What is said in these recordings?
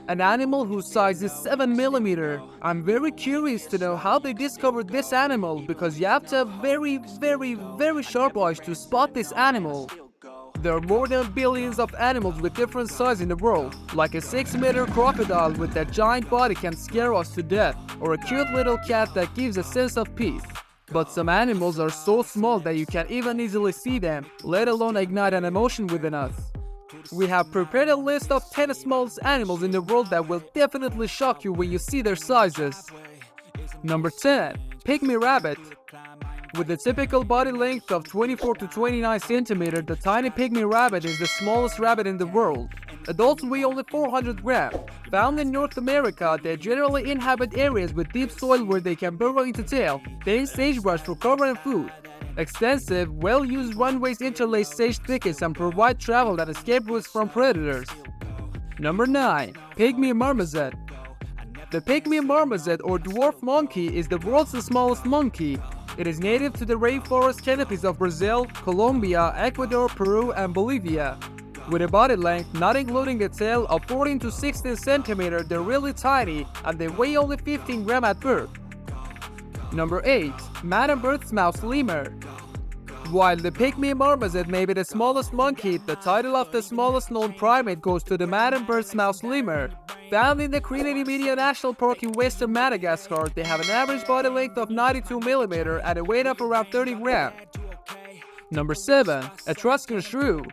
an animal whose size is 7 millimeter. I'm very curious to know how they discovered this animal because you have to have very sharp eyes to spot this animal. There are more than billions of animals with different sizes in the world, like a 6-meter crocodile with that giant body can scare us to death, or a cute little cat that gives a sense of peace. But some animals are so small that you can't even easily see them, let alone ignite an emotion within us. We have prepared a list of 10 smallest animals in the world that will definitely shock you when you see their sizes. Number 10. Pygmy Rabbit. With a typical body length of 24 to 29 cm, the tiny pygmy rabbit is the smallest rabbit in the world. Adults weigh only 400 grams. Found in North America, they generally inhabit areas with deep soil where they can burrow into tail, then sagebrush for cover and food. Extensive, well-used runways interlace sage thickets and provide travel and escape routes from predators. Number 9. Pygmy Marmet. The Pygmy Marmet or dwarf monkey is the world's smallest monkey. It is native to the rainforest canopies of Brazil, Colombia, Ecuador, Peru, and Bolivia. With a body length, not including the tail, of 14 to 16 cm, they're really tiny and they weigh only 15 grams at birth. Number 8. Bird's mouse lemur. While the Pygmy Marmet may be the smallest monkey, the title of the smallest known primate goes to the Bird's mouse lemur. Found in the Crinity National Park in western Madagascar, they have an average body length of 92 mm and a weight of around 30 grams. Number 7. Atrin Shrew.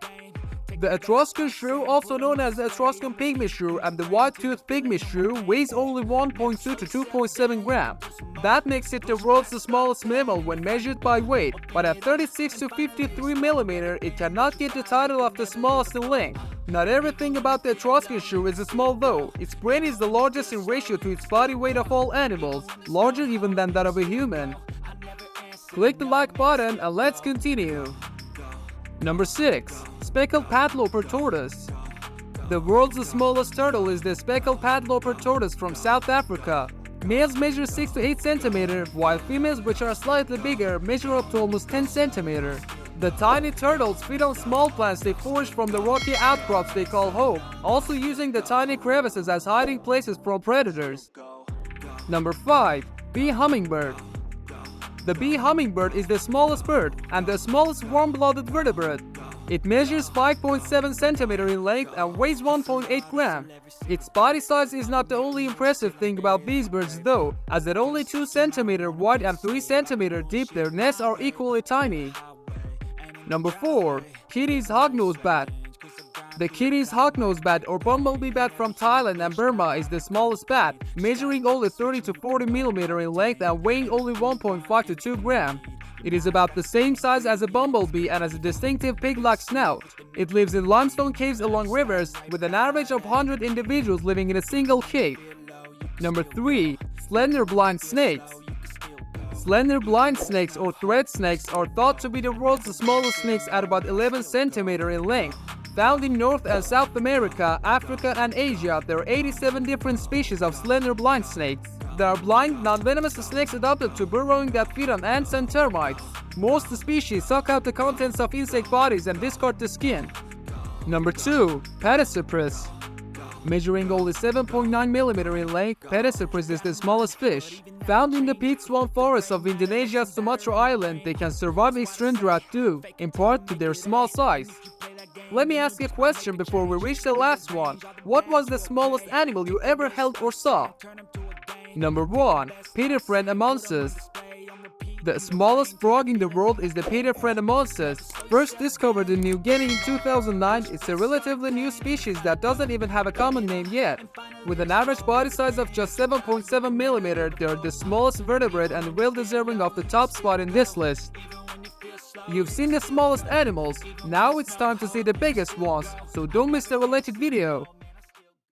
The Atrin Shrew, also known as the Atrin Pygmy Shrew and the white-toothed Pygmy Shrew, weighs only 1.2 to 2.7 grams. That makes it the world's smallest mammal when measured by weight, but at 36 to 53 mm, it cannot get the title of the smallest in length. Not everything about the Atrin Shrew is small though. Its brain is the largest in ratio to its body weight of all animals, larger even than that of a human. Click the like button and let's continue. Number 6. Speckled Padloper Tortoise. The world's smallest turtle is the Speckled Padloper Tortoise from South Africa. Males measure 6 to 8 cm, while females, which are slightly bigger, measure up to almost 10 cm. The tiny turtles feed on small plants they forage from the rocky outcrops they call home, also using the tiny crevices as hiding places from predators. Number 5. Bee Hummingbird. The bee hummingbird is the smallest bird and the smallest warm-blooded vertebrate. It measures 5.7 cm in length and weighs 1.8 grams. Its body size is not the only impressive thing about these birds though, as at only 2 cm wide and 3 cm deep their nests are equally tiny. Number 4. Kitti's Hognose Bat. The Kitti's Hognose Bat or bumblebee bat from Thailand and Burma is the smallest bat, measuring only 30 to 40 mm in length and weighing only 1.5 to 2 grams. It is about the same size as a bumblebee and has a distinctive pig-like snout. It lives in limestone caves along rivers, with an average of 100 individuals living in a single cave. Number 3. Slender blind snakes. Slender blind snakes or thread snakes are thought to be the world's smallest snakes at about 11 cm in length. Found in North and South America, Africa, and Asia, there are 87 different species of slender blind snakes. There are blind, non-venomous snakes adapted to burrowing that feed on ants and termites. Most species suck out the contents of insect bodies and discard the skin. Number 2. Padloper. Measuring only 7.9 mm in length, Padloper is the smallest fish. Found in the peat swamp forests of Indonesia's Sumatra Island, they can survive extreme drought too, in part to their small size. Let me ask a question before we reach the last one. What was the smallest animal you ever held or saw? Number 1. Pygmy. The smallest frog in the world is the Pygmy. First discovered in New Guinea in 2009, it's a relatively new species that doesn't even have a common name yet. With an average body size of just 7.7 mm, they are the smallest vertebrate and well deserving of the top spot in this list. You've seen the smallest animals, now it's time to see the biggest ones, so don't miss the related video.